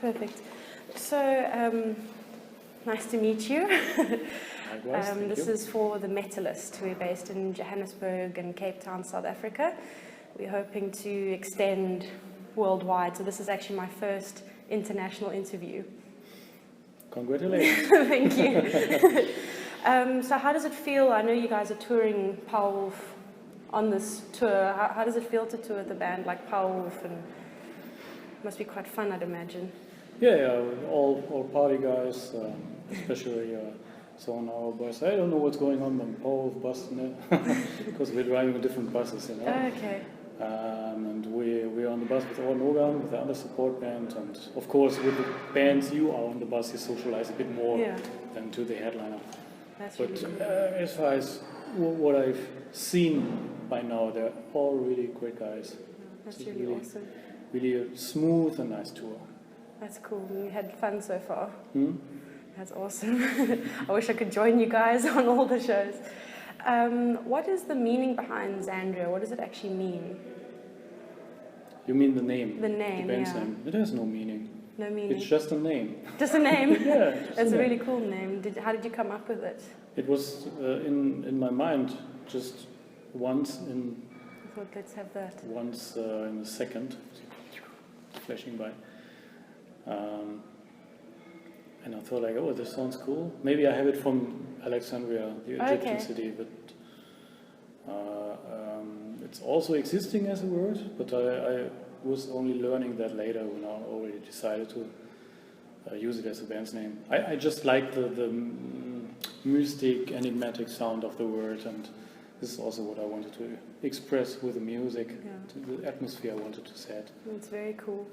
Perfect. So, nice to meet you. This is for the Metalist. We're based in Johannesburg and Cape Town, South Africa. We're hoping to extend worldwide. So this is actually my first international interview. Congratulations. Thank you. So how does it feel? I know you guys are touring Powerwolf on this tour. How does it feel to tour with a band like Powerwolf? And it must be quite fun, I'd imagine. Yeah, all party guys, especially so on our bus. I don't know what's going on the Powerwolf bus, because we're driving different buses, you know. Okay. And we're on the bus with our Nogan, with the other support band, and of course with the bands you are on the bus, you socialize a bit more than to the headliner. That's but really cool. As far as what I've seen by now, they're all really great guys. That's really awesome. Really a smooth and nice tour. That's cool. You had fun so far. Hmm? That's awesome. I wish I could join you guys on all the shows. What is the meaning behind Xandria? What does it actually mean? You mean the name? The name, the band's name. It has no meaning. No meaning? It's just a name. Just a name? Yeah. That's a really cool name. How did you come up with it? It was in my mind just once in... I thought, let's have that. Once in a second, flashing by. And I thought like, oh, this sounds cool. Maybe I have it from Alexandria, the Egyptian city, but it's also existing as a word, but I was only learning that later when I already decided to use it as a band's name. I just like the mystic, enigmatic sound of the word, and this is also what I wanted to express with the music, the atmosphere I wanted to set. It's very cool.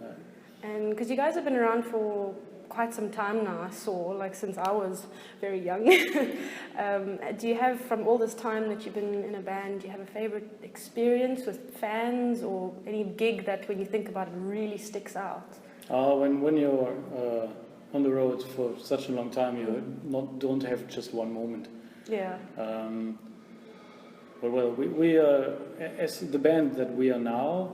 And because you guys have been around for quite some time now, I saw, like since I was very young. Do you have, from all this time that you've been in a band, do you have a favorite experience with fans or any gig that when you think about it really sticks out? When you're on the road for such a long time, you don't have just one moment. Yeah. Well, we are, as the band that we are now,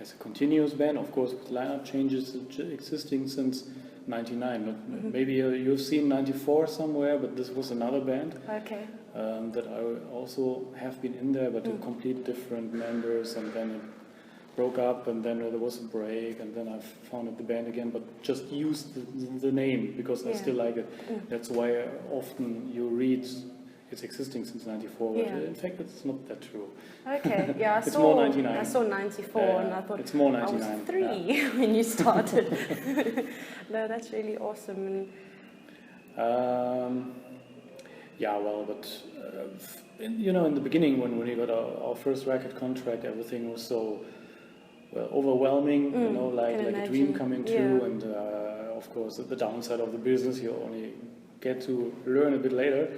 as a continuous band, of course, with lineup changes existing since '99. Maybe you've seen '94 somewhere, but this was another band. Okay. That I also have been in there, but complete different members, and then it broke up, and then there was a break, and then I founded the band again, but just used the name because I still like it. That's why often you read it's existing since '94, but in fact it's not that true. Okay, yeah, it's more '99. I saw '94 and I thought it's more '99. I was 3 when you started. No, that's really awesome. Yeah, well, but in the beginning when we got our first record contract, everything was so overwhelming, like a dream coming true, and of course the downside of the business you only get to learn a bit later.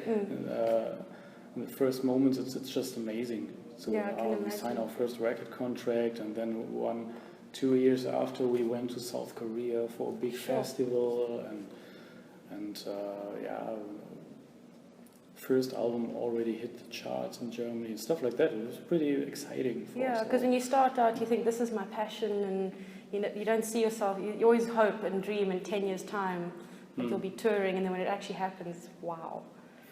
In the first moments, it's just amazing. So we signed our first record contract, and then 1-2 years after, we went to South Korea for a big festival, and first album already hit the charts in Germany and stuff like that. It was pretty exciting for us. Because when you start out, you think this is my passion, and you don't see yourself. You always hope and dream in 10 years' time that you'll be touring, and then when it actually happens, wow.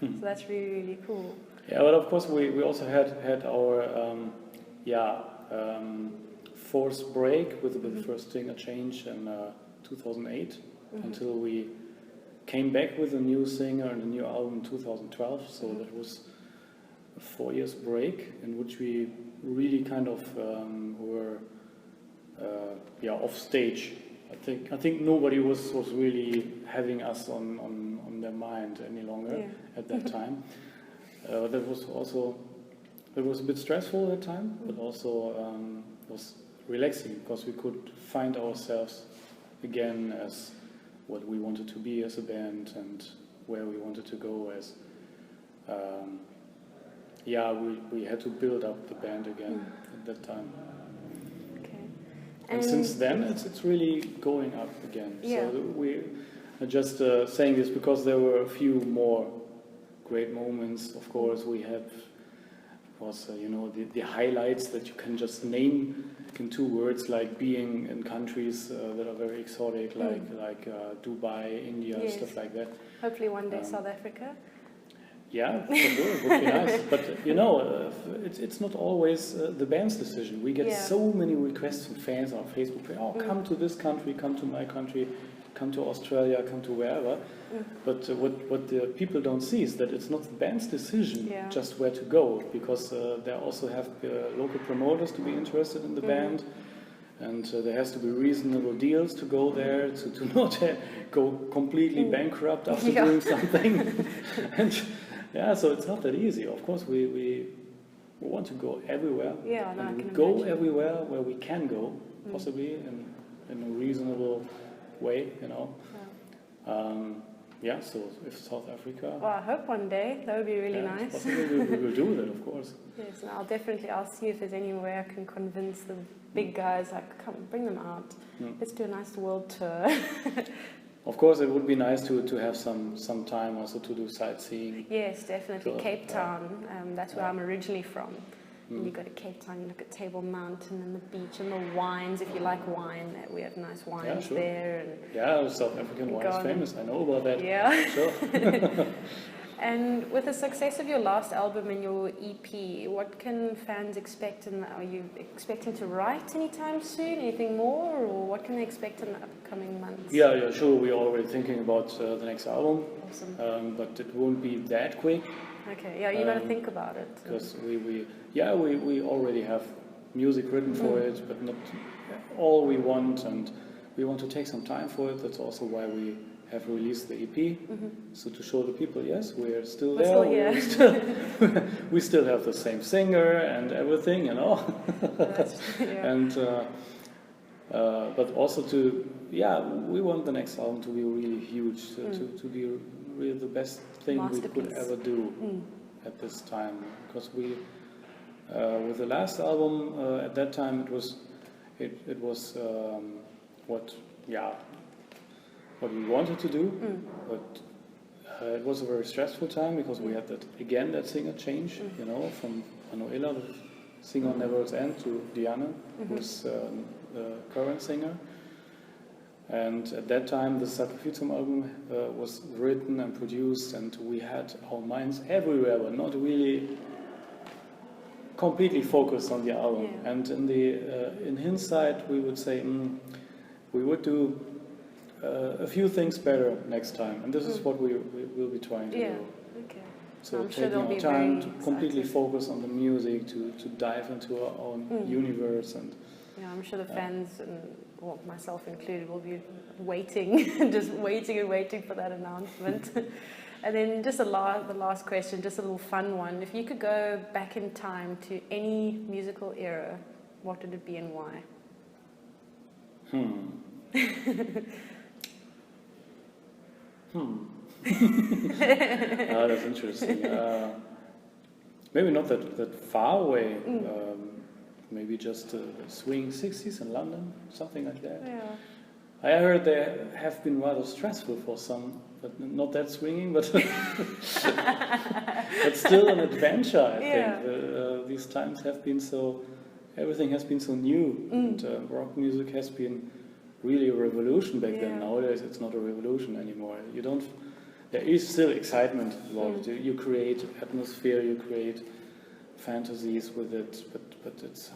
So that's really, really cool. Yeah, but of course we also had our forced break with the first Stinger change in 2008 until we came back with a new singer and a new album in 2012. So that was a 4 years break in which we really kind of were off stage. I think nobody was really having us on their mind any longer at that time. That was a bit stressful at that time, but also was relaxing because we could find ourselves again as what we wanted to be as a band and where we wanted to go as. We had to build up the band again at that time. And since then, it's really going up again. So we are just saying this because there were a few more great moments. Of course, we have was you know, the highlights that you can just name in 2 words, like being in countries that are very exotic, like Dubai, India, yes. stuff like that. Hopefully one day South Africa. Yeah, for sure, it would be nice. But you know, it's not always the band's decision. We get so many requests from fans on Facebook. Oh, come to this country, come to my country, come to Australia, come to wherever. But what the people don't see is that it's not the band's decision just where to go, because they also have local promoters to be interested in the band. And there has to be reasonable deals to go there, to not go completely bankrupt after doing something. And yeah, so it's not that easy. Of course, we want to go everywhere. Yeah, and we go everywhere where we can go, possibly in a reasonable way, you know. Yeah, so if South Africa... Well, I hope one day. That would be really nice. Possibly we will do that, of course. Yes, and I'll see if there's any way I can convince the big guys, like, come, bring them out. Let's do a nice world tour. Of course, it would be nice to have some time also to do sightseeing. Yes, definitely. So, Cape Town, that's where I'm originally from. And you go to Cape Town, you look at Table Mountain and the beach and the wines. If you like wine, we have nice wines there. And South African wine is famous. I know about that. Yeah. Sure. And with the success of your last album and your EP, what can fans expect? And are you expecting to write anytime soon? Anything more? Or what can they expect in the upcoming months? Yeah, sure. We're already thinking about the next album. Awesome. But it won't be that quick. Okay, yeah, you got to think about it. Because we already have music written for it, but not all we want, and we want to take some time for it. That's also why we have released the EP, so to show the people, yes, we're still there. We still have the same singer and everything, you know. And but also we want the next album to be really huge, to be really the best thing we could ever do at this time, because we with the last album at that time it was what we wanted to do, but it was a very stressful time because we had that singer change, you know, from Manuela, the singer on Never's End, to Diana, who's the current singer. And at that time, the Sacrificium album was written and produced, and we had our minds everywhere, but not really completely focused on the album. Yeah. And in hindsight, we would say we would do a few things better next time, and this is what we will be trying to do. Okay. So taking our time to completely focus on the music, to dive into our own universe, and I'm sure the fans and myself included will be waiting, just waiting and waiting for that announcement. And then just the last question, just a little fun one. If you could go back in time to any musical era, what would it be and why? That's interesting. Maybe not that far away. Maybe just swing 60s in London, something like that. Yeah. I heard they have been rather stressful for some, but not that swinging, but but still an adventure. I think these times have been everything has been so new, and rock music has been really a revolution back then. Nowadays, it's not a revolution anymore. There is still excitement about it. You create atmosphere, you create fantasies with it, but it's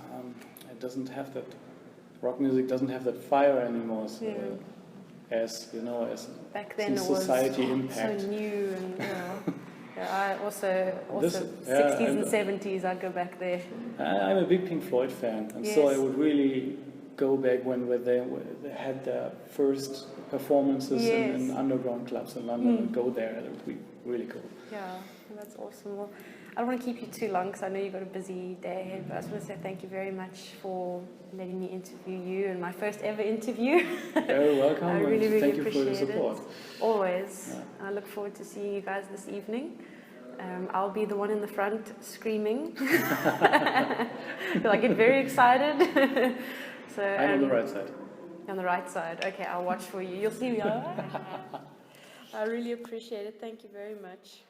it doesn't have that. Rock music doesn't have that fire anymore, as you know, as back then society it was impact. So new, and I also 60s and 70s. I'd go back there. I'm a big Pink Floyd fan, and so I would really go back when they had their first performances in underground clubs in London, and go there. That would be really cool. Yeah, that's awesome. Well, I don't want to keep you too long because I know you've got a busy day ahead, but I just want to say thank you very much for letting me interview you, and my first ever interview. Very welcome. I really thank you appreciate for your support. Always. I look forward to seeing you guys this evening. I'll be the one in the front screaming. I get very excited. So I'm on the right side. On the right side. Okay, I'll watch for you. You'll see me. I really appreciate it. Thank you very much.